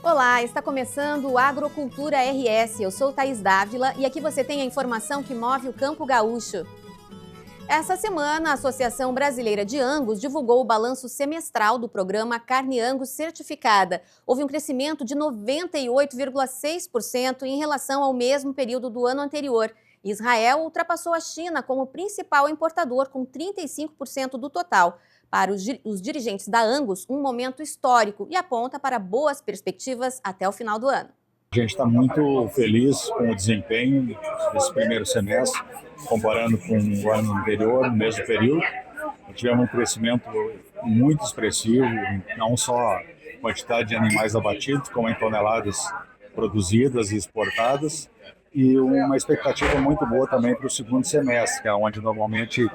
Olá, está começando o Agrocultura RS. Eu sou Thaís Dávila e aqui você tem a informação que move o campo gaúcho. Essa semana, a Associação Brasileira de Angus divulgou o balanço semestral do programa Carne Angus Certificada. Houve um crescimento de 98,6% em relação ao mesmo período do ano anterior. Israel ultrapassou a China como principal importador, com 35% do total. Para os dirigentes da Angus, um momento histórico e aponta para boas perspectivas até o final do ano. A gente está muito feliz com o desempenho desse primeiro semestre, comparando com o ano anterior, no mesmo período. Tivemos um crescimento muito expressivo, não só em quantidade de animais abatidos, como em toneladas produzidas e exportadas, e uma expectativa muito boa também para o segundo semestre, que é onde normalmente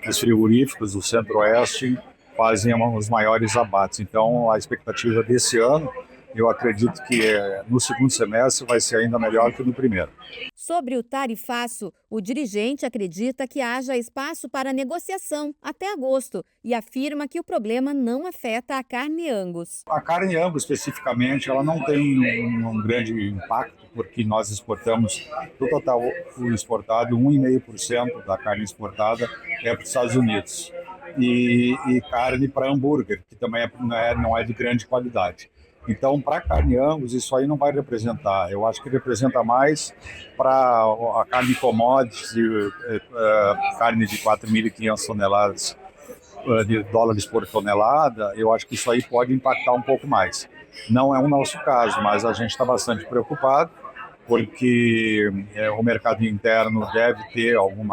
os frigoríficos do Centro-Oeste fazem os maiores abates. Então, a expectativa desse ano, eu acredito que no segundo semestre vai ser ainda melhor que no primeiro. Sobre o tarifaço, o dirigente acredita que haja espaço para negociação até agosto e afirma que o problema não afeta a carne Angus. A carne Angus, especificamente, ela não tem um grande impacto, porque nós exportamos, do total exportado, 1,5% da carne exportada é para os Estados Unidos. E carne para hambúrguer, que também não é de grande qualidade. Então, para a carne Angus, isso aí não vai representar. Eu acho que representa mais para a carne commodity, carne de 4.500 toneladas de dólares por tonelada. Eu acho que isso aí pode impactar um pouco mais. Não é o nosso caso, mas a gente está bastante preocupado, porque o mercado interno deve ter algum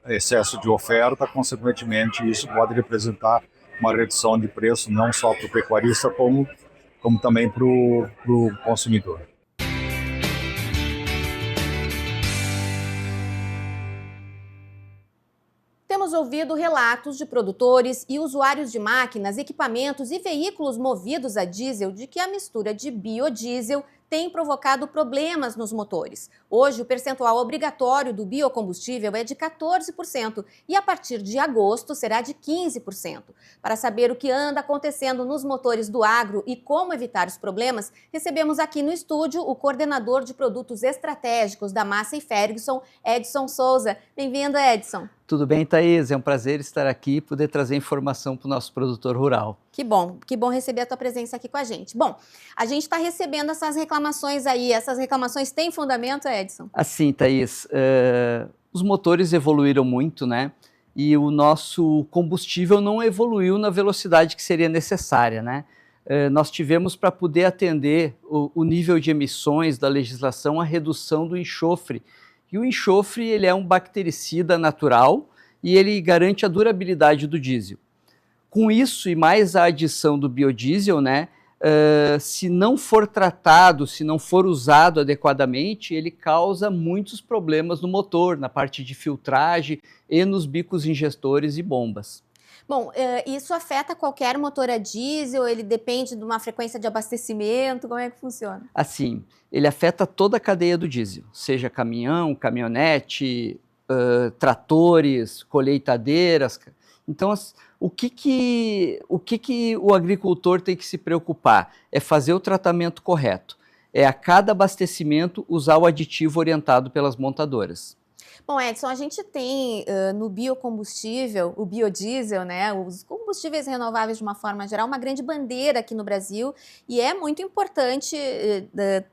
excesso de oferta, consequentemente isso pode representar uma redução de preço não só para o pecuarista, como também para o consumidor. Temos ouvido relatos de produtores e usuários de máquinas, equipamentos e veículos movidos a diesel de que a mistura de biodiesel tem provocado problemas nos motores. Hoje, o percentual obrigatório do biocombustível é de 14% e a partir de agosto será de 15%. Para saber o que anda acontecendo nos motores do agro e como evitar os problemas, recebemos aqui no estúdio o coordenador de produtos estratégicos da Massey Ferguson, Edson Souza. Bem-vindo, Edson. Tudo bem, Thaís? É um prazer estar aqui e poder trazer informação para o nosso produtor rural. Que bom receber a tua presença aqui com a gente. Bom, a gente está recebendo essas reclamações aí, essas reclamações têm fundamento, Edson? Assim, Thaís, os motores evoluíram muito, né? E o nosso combustível não evoluiu na velocidade que seria necessária, né? Nós tivemos, para poder atender o nível de emissões da legislação, a redução do enxofre. E o enxofre, ele é um bactericida natural e ele garante a durabilidade do diesel. Com isso e mais a adição do biodiesel, né, se não for tratado, se não for usado adequadamente, ele causa muitos problemas no motor, na parte de filtragem e nos bicos ingestores e bombas. Bom, isso afeta qualquer motor a diesel? Ele depende de uma frequência de abastecimento? Como é que funciona? Assim, ele afeta toda a cadeia do diesel, seja caminhão, caminhonete, tratores, colheitadeiras. Então, o que o agricultor tem que se preocupar? É fazer o tratamento correto. É a cada abastecimento usar o aditivo orientado pelas montadoras. Bom, Edson, a gente tem no biocombustível, o biodiesel, né, os combustíveis renováveis de uma forma geral, uma grande bandeira aqui no Brasil e é muito importante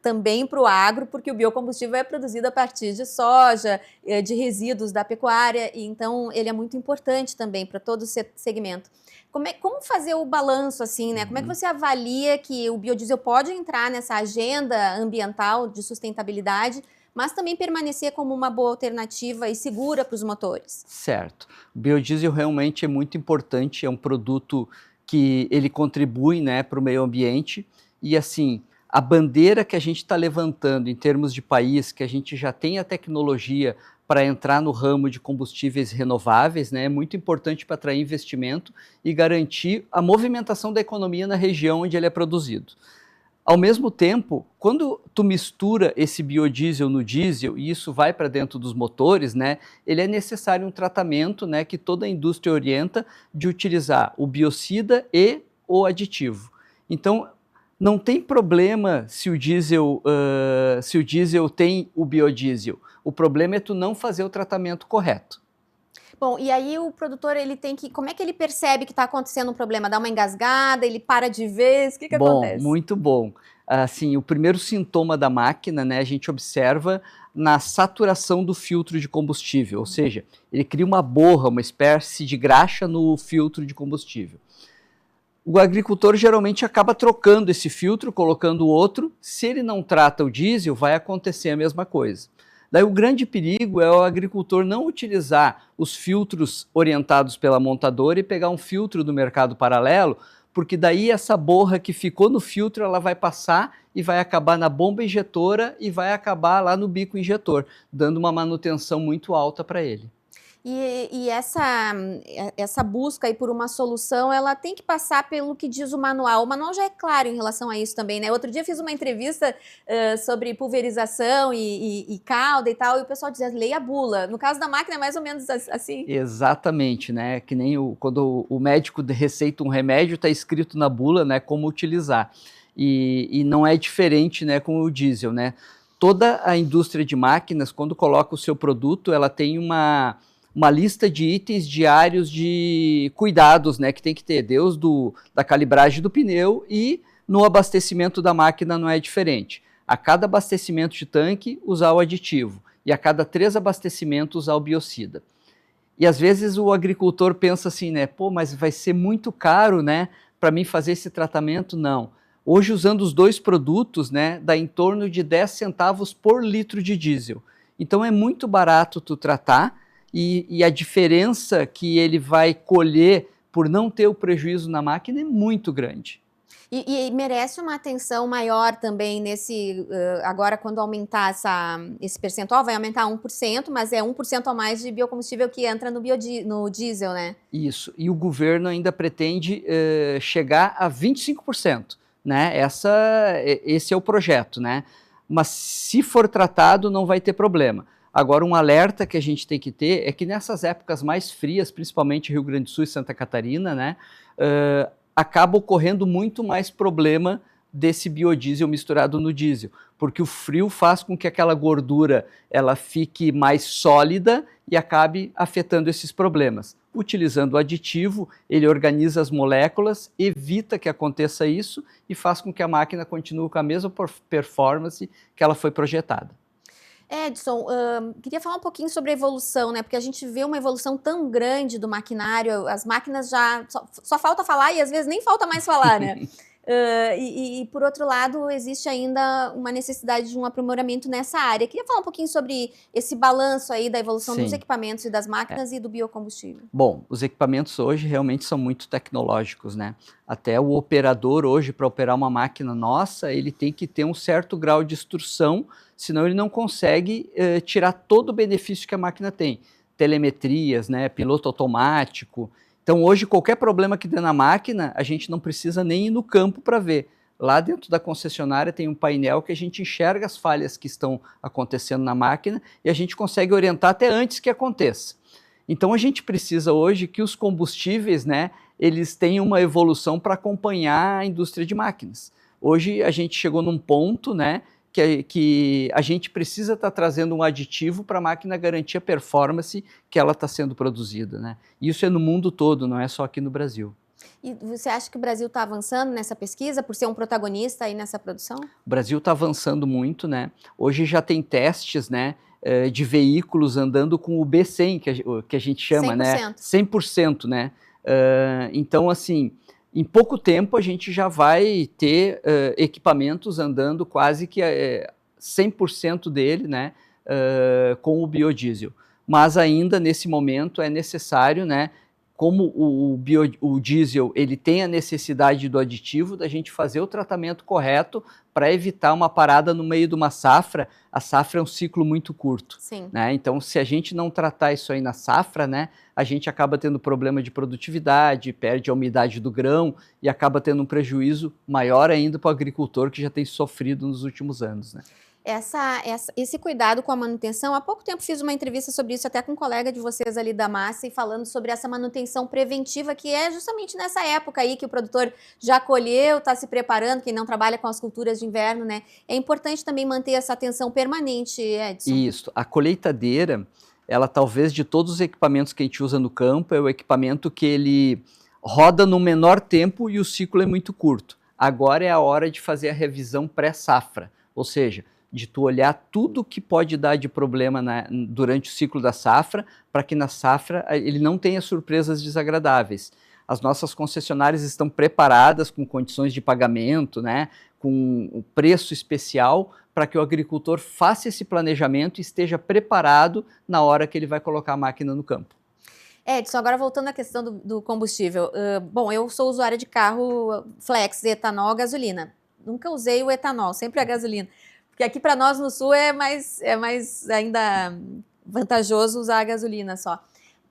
também para o agro, porque o biocombustível é produzido a partir de soja, de resíduos da pecuária, e então ele é muito importante também para todo o segmento. Como fazer o balanço, assim, né? Como é que você avalia que o biodiesel pode entrar nessa agenda ambiental de sustentabilidade, mas também permanecer como uma boa alternativa e segura para os motores? Certo. O biodiesel realmente é muito importante, é um produto que ele contribui, né, para o meio ambiente e, assim, a bandeira que a gente está levantando em termos de país, que a gente já tem a tecnologia para entrar no ramo de combustíveis renováveis, né, é muito importante para atrair investimento e garantir a movimentação da economia na região onde ele é produzido. Ao mesmo tempo, quando tu mistura esse biodiesel no diesel e isso vai para dentro dos motores, né, ele é necessário um tratamento, né, que toda a indústria orienta de utilizar o biocida e o aditivo. Então, Não tem problema se o diesel tem o biodiesel. O problema é tu não fazer o tratamento correto. Bom, e aí o produtor, ele tem que... Como é que ele percebe que está acontecendo um problema? Dá uma engasgada, ele para de vez? O que acontece? Muito bom. Assim, o primeiro sintoma da máquina, né, a gente observa na saturação do filtro de combustível, ou seja, ele cria uma borra, uma espécie de graxa no filtro de combustível. O agricultor geralmente acaba trocando esse filtro, colocando outro. Se ele não trata o diesel, vai acontecer a mesma coisa. Daí o grande perigo é o agricultor não utilizar os filtros orientados pela montadora e pegar um filtro do mercado paralelo, porque daí essa borra que ficou no filtro, ela vai passar e vai acabar na bomba injetora e vai acabar lá no bico injetor, dando uma manutenção muito alta para ele. E essa busca aí por uma solução, ela tem que passar pelo que diz o manual. O manual já é claro em relação a isso também, né? Outro dia eu fiz uma entrevista sobre pulverização e calda e tal, e o pessoal dizia, leia a bula. No caso da máquina é mais ou menos assim. Exatamente, né? Que nem quando o médico receita um remédio, está escrito na bula, né, como utilizar. E não é diferente, né, com o diesel, né? Toda a indústria de máquinas, quando coloca o seu produto, ela tem uma lista de itens diários de cuidados, né, que tem que ter, desde da calibragem do pneu, e no abastecimento da máquina não é diferente. A cada abastecimento de tanque, usar o aditivo, e a cada 3 abastecimentos, usar o biocida. E às vezes o agricultor pensa assim, né, pô, mas vai ser muito caro, né, para mim fazer esse tratamento? Não. Hoje, usando os 2 produtos, né, dá em torno de 10 centavos por litro de diesel. Então é muito barato tu tratar, e a diferença que ele vai colher por não ter o prejuízo na máquina é muito grande. E merece uma atenção maior também agora quando aumentar esse percentual, vai aumentar 1%, mas é 1% a mais de biocombustível que entra no diesel, né? Isso, e o governo ainda pretende chegar a 25%, né? Esse é o projeto, né? Mas se for tratado, não vai ter problema. Agora, um alerta que a gente tem que ter é que nessas épocas mais frias, principalmente Rio Grande do Sul e Santa Catarina, né, acaba ocorrendo muito mais problema desse biodiesel misturado no diesel, porque o frio faz com que aquela gordura ela fique mais sólida e acabe afetando esses problemas. Utilizando o aditivo, ele organiza as moléculas, evita que aconteça isso e faz com que a máquina continue com a mesma performance que ela foi projetada. Edson, queria falar um pouquinho sobre a evolução, né? Porque a gente vê uma evolução tão grande do maquinário, as máquinas já... Só falta falar e às vezes nem falta mais falar, né? Por outro lado, existe ainda uma necessidade de um aprimoramento nessa área. Queria falar um pouquinho sobre esse balanço aí da evolução dos equipamentos e das máquinas e do biocombustível. Bom, os equipamentos hoje realmente são muito tecnológicos, né? Até o operador hoje, para operar uma máquina nossa, ele tem que ter um certo grau de instrução, senão ele não consegue tirar todo o benefício que a máquina tem. Telemetrias, né? Piloto automático. Então hoje qualquer problema que dê na máquina, a gente não precisa nem ir no campo para ver. Lá dentro da concessionária tem um painel que a gente enxerga as falhas que estão acontecendo na máquina e a gente consegue orientar até antes que aconteça. Então a gente precisa hoje que os combustíveis, né, eles tenham uma evolução para acompanhar a indústria de máquinas. Hoje a gente chegou num ponto, né, que a gente precisa estar trazendo um aditivo para a máquina garantir a performance que ela está sendo produzida, né? Isso é no mundo todo, não é só aqui no Brasil. E você acha que o Brasil está avançando nessa pesquisa por ser um protagonista aí nessa produção? O Brasil está avançando muito, né? Hoje já tem testes, né, de veículos andando com o B100, que a gente chama, 100%. Né? 100%, né? Então, assim, em pouco tempo a gente já vai ter equipamentos andando quase que 100% dele, né, com o biodiesel. Mas ainda nesse momento é necessário, né, como o diesel ele tem a necessidade do aditivo, da gente fazer o tratamento correto para evitar uma parada no meio de uma safra. A safra é um ciclo muito curto. Sim. Né? Então, se a gente não tratar isso aí na safra, né, a gente acaba tendo problema de produtividade, perde a umidade do grão e acaba tendo um prejuízo maior ainda para o agricultor que já tem sofrido nos últimos anos. Né? Esse cuidado com a manutenção, há pouco tempo fiz uma entrevista sobre isso até com um colega de vocês ali da Massa, e falando sobre essa manutenção preventiva, que é justamente nessa época aí que o produtor já colheu, está se preparando, quem não trabalha com as culturas de inverno, né? É importante também manter essa atenção permanente, Edson. Isso, a colheitadeira, ela talvez de todos os equipamentos que a gente usa no campo, é o equipamento que ele roda no menor tempo e o ciclo é muito curto. Agora é a hora de fazer a revisão pré-safra, ou seja, de tu olhar tudo que pode dar de problema durante o ciclo da safra, para que na safra ele não tenha surpresas desagradáveis. As nossas concessionárias estão preparadas com condições de pagamento, né, com o preço especial, para que o agricultor faça esse planejamento e esteja preparado na hora que ele vai colocar a máquina no campo. Edson, agora voltando à questão do combustível. Bom, eu sou usuária de carro flex, etanol, gasolina. Nunca usei o etanol, sempre a gasolina. Porque aqui para nós no sul é mais ainda vantajoso usar a gasolina só.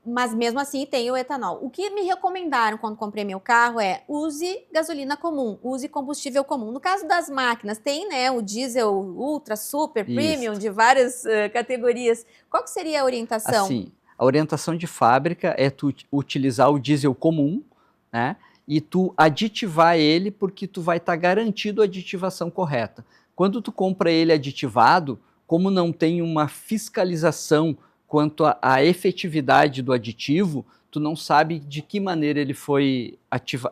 Mas mesmo assim tem o etanol. O que me recomendaram quando comprei meu carro é: use gasolina comum, use combustível comum. No caso das máquinas, tem, né, o diesel ultra, super, premium, de várias categorias. Qual que seria a orientação? Assim, a orientação de fábrica é tu utilizar o diesel comum, né, e tu aditivar ele, porque tu vai estar garantido a aditivação correta. Quando tu compra ele aditivado, como não tem uma fiscalização quanto à efetividade do aditivo, tu não sabe de que maneira ele foi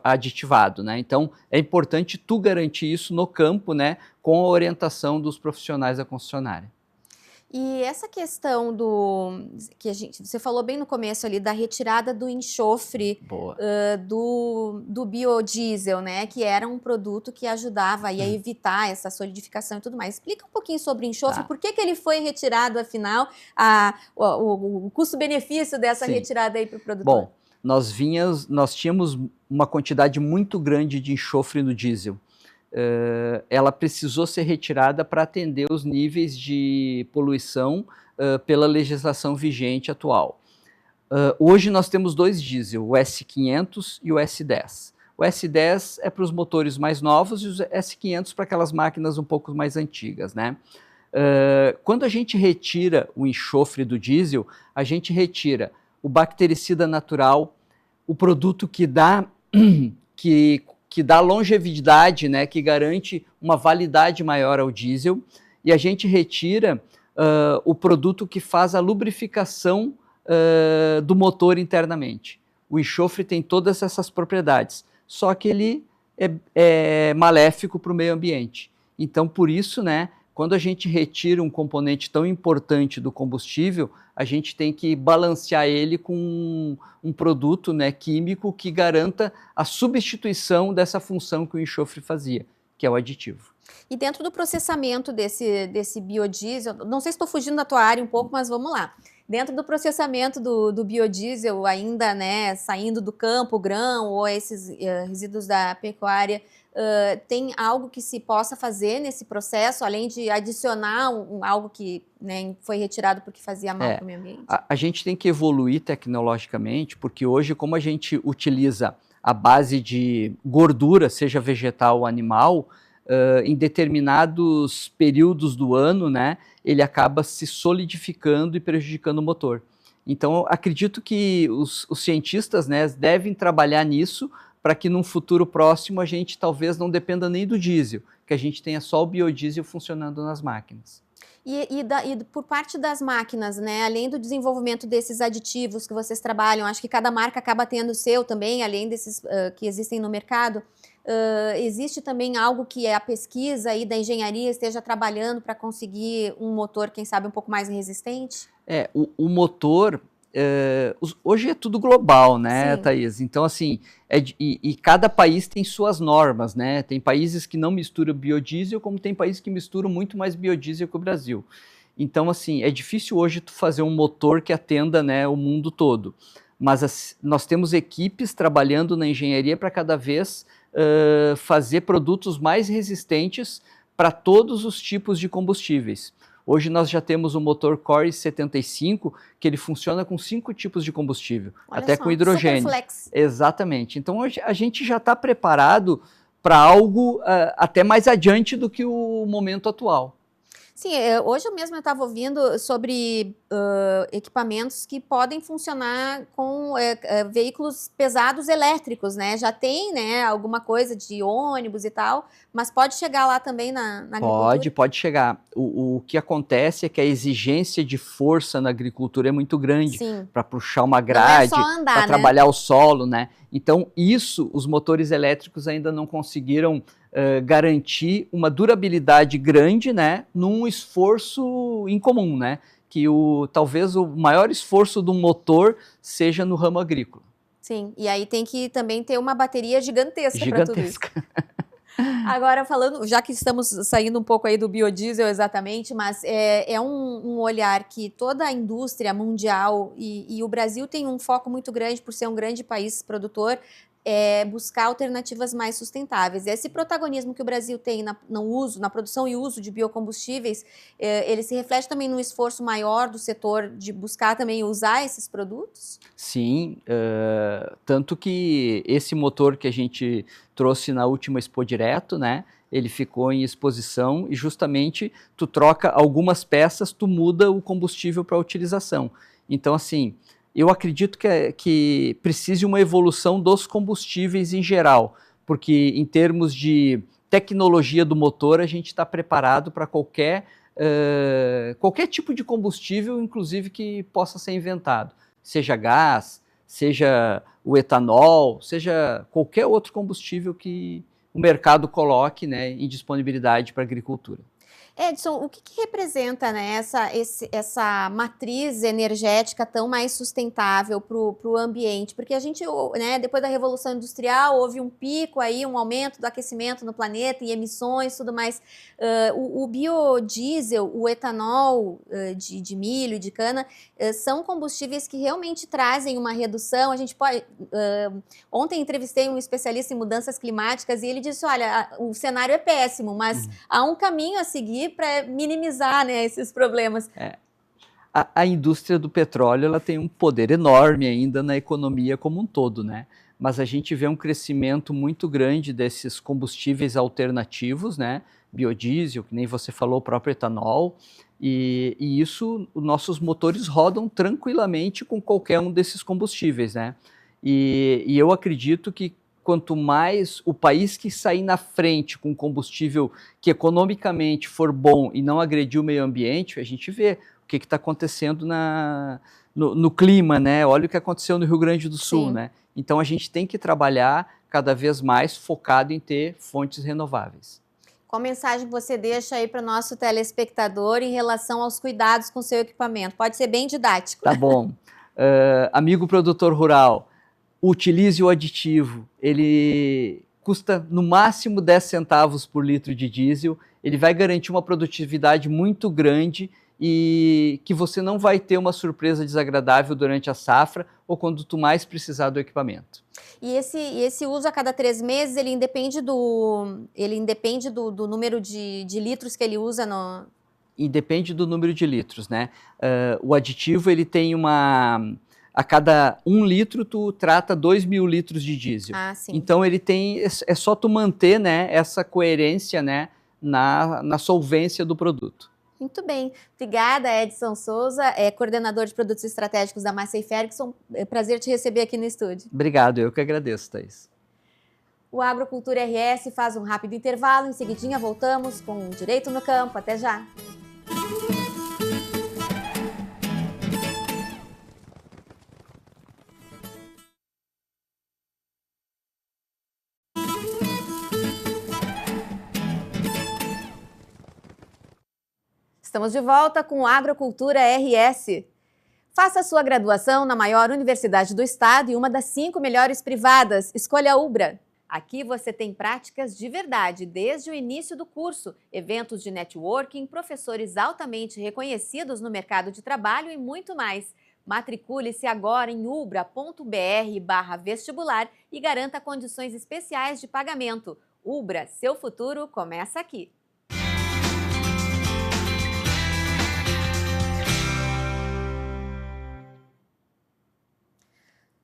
aditivado, né? Então, é importante tu garantir isso no campo, né, com a orientação dos profissionais da concessionária. E essa questão que você falou bem no começo ali, da retirada do enxofre do biodiesel, né? Que era um produto que ajudava aí a evitar essa solidificação e tudo mais. Explica um pouquinho sobre o enxofre, por que ele foi retirado, afinal, o custo-benefício dessa retirada aí para o produtor? Bom, nós tínhamos uma quantidade muito grande de enxofre no diesel. Ela precisou ser retirada para atender os níveis de poluição pela legislação vigente atual. Hoje nós temos dois diesel, o S500 e o S10. O S10 é para os motores mais novos e o S500 para aquelas máquinas um pouco mais antigas, né? Quando a gente retira o enxofre do diesel, a gente retira o bactericida natural, o produto que dá longevidade, né, que garante uma validade maior ao diesel, e a gente retira o produto que faz a lubrificação do motor internamente. O enxofre tem todas essas propriedades, só que ele é maléfico para o meio ambiente. Então, por isso, né, quando a gente retira um componente tão importante do combustível, a gente tem que balancear ele com um produto, né, químico que garanta a substituição dessa função que o enxofre fazia, que é o aditivo. E dentro do processamento desse biodiesel, não sei se estou fugindo da tua área um pouco, mas vamos lá. Dentro do processamento do biodiesel, ainda, né, saindo do campo, o grão ou esses resíduos da pecuária, tem algo que se possa fazer nesse processo, além de adicionar algo que, né, foi retirado porque fazia mal para o meio ambiente? A gente tem que evoluir tecnologicamente, porque hoje, como a gente utiliza a base de gordura, seja vegetal ou animal, em determinados períodos do ano, né, ele acaba se solidificando e prejudicando o motor. Então, acredito que os cientistas, né, devem trabalhar nisso para que num futuro próximo a gente talvez não dependa nem do diesel, que a gente tenha só o biodiesel funcionando nas máquinas. E por parte das máquinas, né, além do desenvolvimento desses aditivos que vocês trabalham, acho que cada marca acaba tendo o seu também, além desses que existem no mercado, existe também algo que a pesquisa aí da engenharia esteja trabalhando para conseguir um motor, quem sabe, um pouco mais resistente? O motor, hoje é tudo global, né, Sim. Thaís? Então, assim, e cada país tem suas normas, né? Tem países que não misturam biodiesel, como tem países que misturam muito mais biodiesel que o Brasil. Então, assim, é difícil hoje tu fazer um motor que atenda, né, o mundo todo. Mas nós temos equipes trabalhando na engenharia para cada vez fazer produtos mais resistentes para todos os tipos de combustíveis. Hoje nós já temos o motor Core 75, que ele funciona com 5 tipos de combustível, até com hidrogênio. Superflex. Exatamente. Então hoje a gente já está preparado para algo até mais adiante do que o momento atual. Sim, hoje eu mesmo estava ouvindo sobre equipamentos que podem funcionar com veículos pesados elétricos, né? Já tem, né, alguma coisa de ônibus e tal, mas pode chegar lá também na agricultura? Pode chegar. O que acontece é que a exigência de força na agricultura é muito grande Sim. para puxar uma Não é só grade, andar, para né? trabalhar o solo, né? Então, isso os motores elétricos ainda não conseguiram garantir uma durabilidade grande, né? Num esforço incomum, né? Que talvez o maior esforço do motor seja no ramo agrícola. Sim, e aí tem que também ter uma bateria gigantesca para tudo isso. Gigantesca. Agora, falando, já que estamos saindo um pouco aí do biodiesel exatamente, mas é um olhar que toda a indústria mundial, e o Brasil tem um foco muito grande por ser um grande país produtor, buscar alternativas mais sustentáveis. Esse protagonismo que o Brasil tem na produção e uso de biocombustíveis, ele se reflete também num esforço maior do setor de buscar também usar esses produtos? Sim, tanto que esse motor que a gente trouxe na última Expo Direto, né, ele ficou em exposição e justamente tu troca algumas peças, tu muda o combustível para utilização. Então, assim, eu acredito que precise uma evolução dos combustíveis em geral, porque em termos de tecnologia do motor, a gente está preparado para qualquer tipo de combustível, inclusive que possa ser inventado. Seja gás, seja o etanol, seja qualquer outro combustível que o mercado coloque, né, em disponibilidade para a agricultura. Edson, o que representa, né, essa matriz energética tão mais sustentável para o ambiente? Porque a gente, né, depois da Revolução Industrial, houve um pico aí, um aumento do aquecimento no planeta e emissões, tudo mais. O biodiesel, o etanol de milho, de cana, são combustíveis que realmente trazem uma redução. A gente pode... ontem entrevistei um especialista em mudanças climáticas e ele disse, olha, o cenário é péssimo, mas há um caminho a seguir para minimizar, né, esses problemas. A indústria do petróleo ela tem um poder enorme ainda na economia como um todo, né? Mas a gente vê um crescimento muito grande desses combustíveis alternativos, né? Biodiesel, que nem você falou, o próprio etanol, e isso, os nossos motores rodam tranquilamente com qualquer um desses combustíveis, né? E eu acredito que quanto mais o país que sair na frente com combustível que economicamente for bom e não agredir o meio ambiente, a gente vê o que está acontecendo no clima, né? Olha o que aconteceu no Rio Grande do Sul, Sim. né? Então a gente tem que trabalhar cada vez mais focado em ter fontes renováveis. Qual mensagem você deixa aí para o nosso telespectador em relação aos cuidados com o seu equipamento? Pode ser bem didático. Tá bom. Amigo produtor rural, utilize o aditivo, ele custa no máximo 10 centavos por litro de diesel, ele vai garantir uma produtividade muito grande e que você não vai ter uma surpresa desagradável durante a safra ou quando tu mais precisar do equipamento. E esse uso a cada 3 meses, ele independe do número de litros que ele usa no... Independe do número de litros, né? O aditivo, ele tem a cada 1 litro, tu trata 2.000 litros de diesel. Ah, sim. Então, ele tem... É só tu manter, né, essa coerência, né, na solvência do produto. Muito bem. Obrigada, Edson Souza, coordenador de produtos estratégicos da Massey Ferguson. É um prazer te receber aqui no estúdio. Obrigado, eu que agradeço, Thaís. O Agrocultura RS faz um rápido intervalo, em seguidinha voltamos com Direito no Campo. Até já! Estamos de volta com o Agrocultura RS. Faça sua graduação na maior universidade do estado e uma das 5 melhores privadas. Escolha a Ubra. Aqui você tem práticas de verdade, desde o início do curso, eventos de networking, professores altamente reconhecidos no mercado de trabalho e muito mais. Matricule-se agora em ubra.br/vestibular e garanta condições especiais de pagamento. Ubra, seu futuro começa aqui.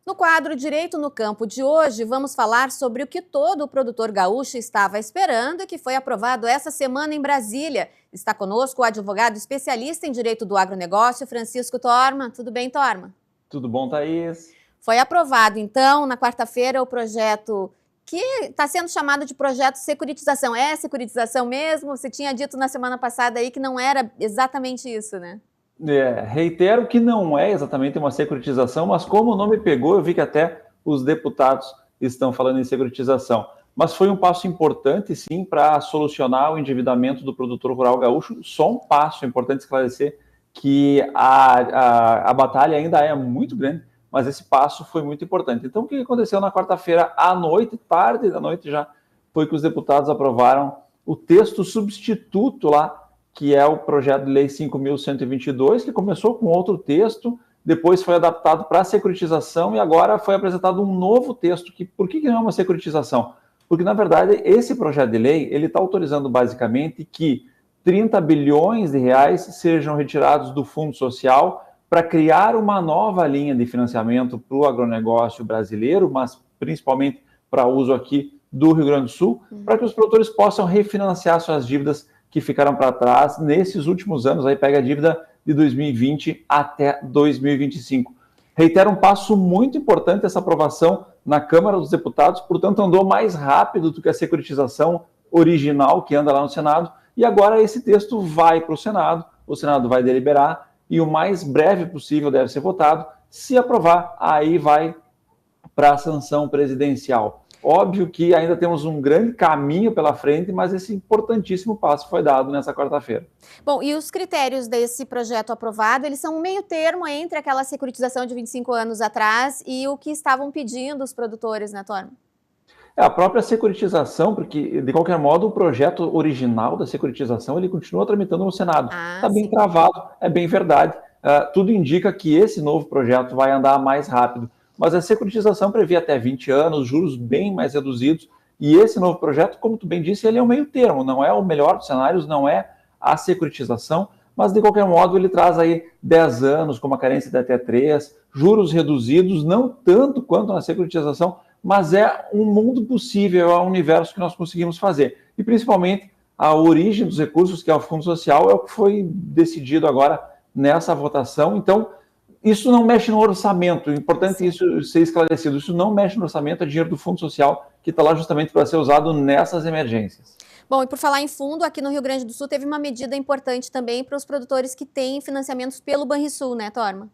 No quadro Direito no Campo de hoje, vamos falar sobre o que todo o produtor gaúcho estava esperando e que foi aprovado essa semana em Brasília. Está conosco o advogado especialista em direito do agronegócio, Francisco Torma. Tudo bem, Torma? Tudo bom, Thaís? Foi aprovado, então, na quarta-feira, o projeto que está sendo chamado de projeto securitização. É securitização mesmo? Você tinha dito na semana passada aí que não era exatamente isso, né? Reitero que não é exatamente uma securitização, mas como o nome pegou, eu vi que até os deputados estão falando em securitização. Mas foi um passo importante, sim, para solucionar o endividamento do produtor rural gaúcho. Só um passo, é importante esclarecer que a batalha ainda é muito grande, mas esse passo foi muito importante. Então, o que aconteceu na quarta-feira à noite, tarde da noite já, foi que os deputados aprovaram o texto substituto lá, que é o projeto de lei 5.122, que começou com outro texto, depois foi adaptado para a securitização e agora foi apresentado um novo texto. Por que não é uma securitização? Porque, na verdade, esse projeto de lei ele está autorizando basicamente que 30 bilhões de reais sejam retirados do Fundo Social para criar uma nova linha de financiamento para o agronegócio brasileiro, mas principalmente para uso aqui do Rio Grande do Sul, para que os produtores possam refinanciar suas dívidas que ficaram para trás nesses últimos anos, aí pega a dívida de 2020 até 2025. Reitero, um passo muito importante essa aprovação na Câmara dos Deputados, portanto andou mais rápido do que a securitização original que anda lá no Senado, e agora esse texto vai para o Senado vai deliberar, e o mais breve possível deve ser votado. Se aprovar, aí vai para a sanção presidencial. Óbvio que ainda temos um grande caminho pela frente, mas esse importantíssimo passo foi dado nessa quarta-feira. Bom, e os critérios desse projeto aprovado, eles são um meio termo entre aquela securitização de 25 anos atrás e o que estavam pedindo os produtores, né, Torma? A própria securitização, porque, de qualquer modo, o projeto original da securitização, ele continua tramitando no Senado. Está bem travado, é bem verdade. Tudo indica que esse novo projeto vai andar mais rápido. Mas a securitização prevê até 20 anos, juros bem mais reduzidos, e esse novo projeto, como tu bem disse, ele é um meio termo, não é o melhor dos cenários, não é a securitização, mas de qualquer modo ele traz aí 10 anos, com uma carência de até 3, juros reduzidos, não tanto quanto na securitização, mas é um mundo possível, é um universo que nós conseguimos fazer. E principalmente a origem dos recursos, que é o Fundo Social, é o que foi decidido agora nessa votação. Então, isso não mexe no orçamento, é importante isso ser esclarecido, isso não mexe no orçamento, é dinheiro do Fundo Social que está lá justamente para ser usado nessas emergências. Bom, e por falar em fundo, aqui no Rio Grande do Sul teve uma medida importante também para os produtores que têm financiamentos pelo Banrisul, né, Torma?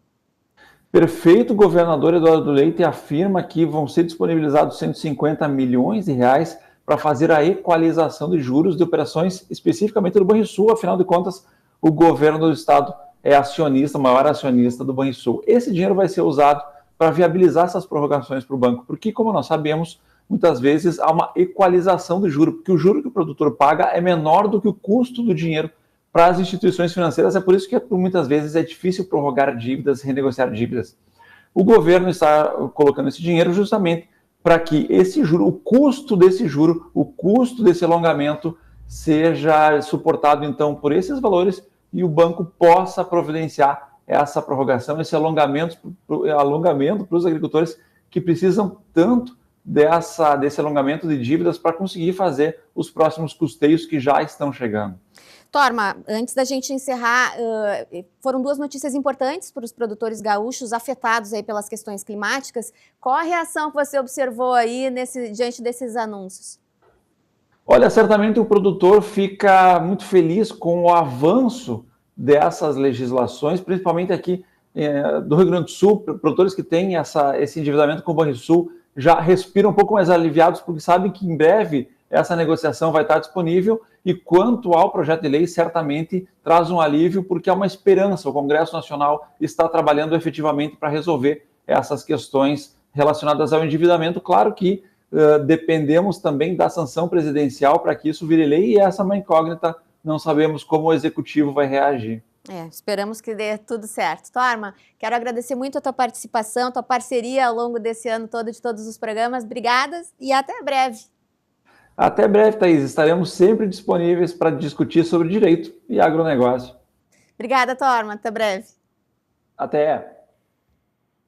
Perfeito, o governador Eduardo Leite afirma que vão ser disponibilizados 150 milhões de reais para fazer a equalização de juros de operações especificamente do Banrisul, afinal de contas, o governo do estado é acionista, o maior acionista do Banrisul. Esse dinheiro vai ser usado para viabilizar essas prorrogações para o banco, porque, como nós sabemos, muitas vezes há uma equalização do juro, porque o juro que o produtor paga é menor do que o custo do dinheiro para as instituições financeiras, é por isso que muitas vezes é difícil prorrogar dívidas, renegociar dívidas. O governo está colocando esse dinheiro justamente para que esse juro, o custo desse alongamento seja suportado, então, por esses valores e o banco possa providenciar essa prorrogação, esse alongamento para os agricultores que precisam tanto desse alongamento de dívidas para conseguir fazer os próximos custeios que já estão chegando. Torma, antes da gente encerrar, foram duas notícias importantes para os produtores gaúchos afetados aí pelas questões climáticas. Qual a reação que você observou aí diante desses anúncios? Olha, certamente o produtor fica muito feliz com o avanço dessas legislações, principalmente aqui do Rio Grande do Sul. Produtores que têm esse endividamento com o Banrisul já respiram um pouco mais aliviados, porque sabem que em breve essa negociação vai estar disponível, e quanto ao projeto de lei, certamente traz um alívio, porque há uma esperança. O Congresso Nacional está trabalhando efetivamente para resolver essas questões relacionadas ao endividamento. Claro que dependemos também da sanção presidencial para que isso vire lei, e essa é uma incógnita, não sabemos como o Executivo vai reagir. Esperamos que dê tudo certo. Torma, quero agradecer muito a tua participação, tua parceria ao longo desse ano todo, de todos os programas. Obrigadas e até breve. Até breve, Thaís. Estaremos sempre disponíveis para discutir sobre direito e agronegócio. Obrigada, Torma. Até breve. Até.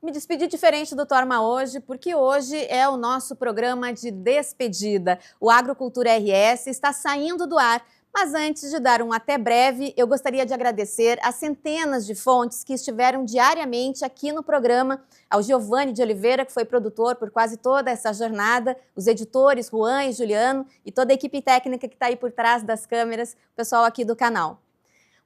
Me despedi diferente do Torma hoje, porque hoje é o nosso programa de despedida. O Agrocultura RS está saindo do ar. Mas antes de dar um até breve, eu gostaria de agradecer as centenas de fontes que estiveram diariamente aqui no programa, ao Giovanni de Oliveira, que foi produtor por quase toda essa jornada, os editores Juan e Juliano e toda a equipe técnica que está aí por trás das câmeras, o pessoal aqui do canal.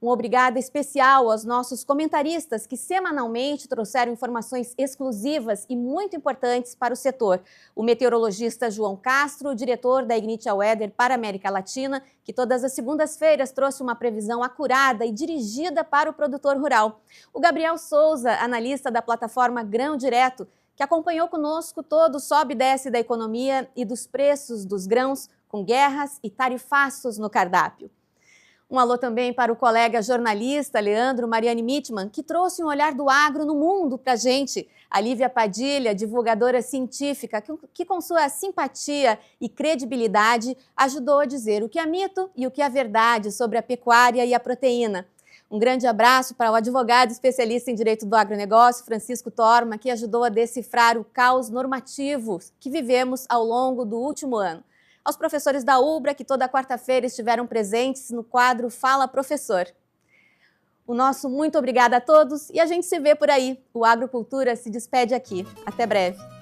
Um obrigado especial aos nossos comentaristas que semanalmente trouxeram informações exclusivas e muito importantes para o setor. O meteorologista João Castro, o diretor da Ignitia Weather para a América Latina, que todas as segundas-feiras trouxe uma previsão acurada e dirigida para o produtor rural. O Gabriel Souza, analista da plataforma Grão Direto, que acompanhou conosco todo o sobe e desce da economia e dos preços dos grãos, com guerras e tarifaços no cardápio. Um alô também para o colega jornalista Leandro Mariani Mitman, que trouxe um olhar do agro no mundo para a gente. A Lívia Padilha, divulgadora científica, que com sua simpatia e credibilidade ajudou a dizer o que é mito e o que é verdade sobre a pecuária e a proteína. Um grande abraço para o advogado especialista em direito do agronegócio, Francisco Torma, que ajudou a decifrar o caos normativo que vivemos ao longo do último ano. Aos professores da UBRA, que toda quarta-feira estiveram presentes no quadro Fala Professor. O nosso muito obrigada a todos e a gente se vê por aí. O Agrocultura se despede aqui. Até breve.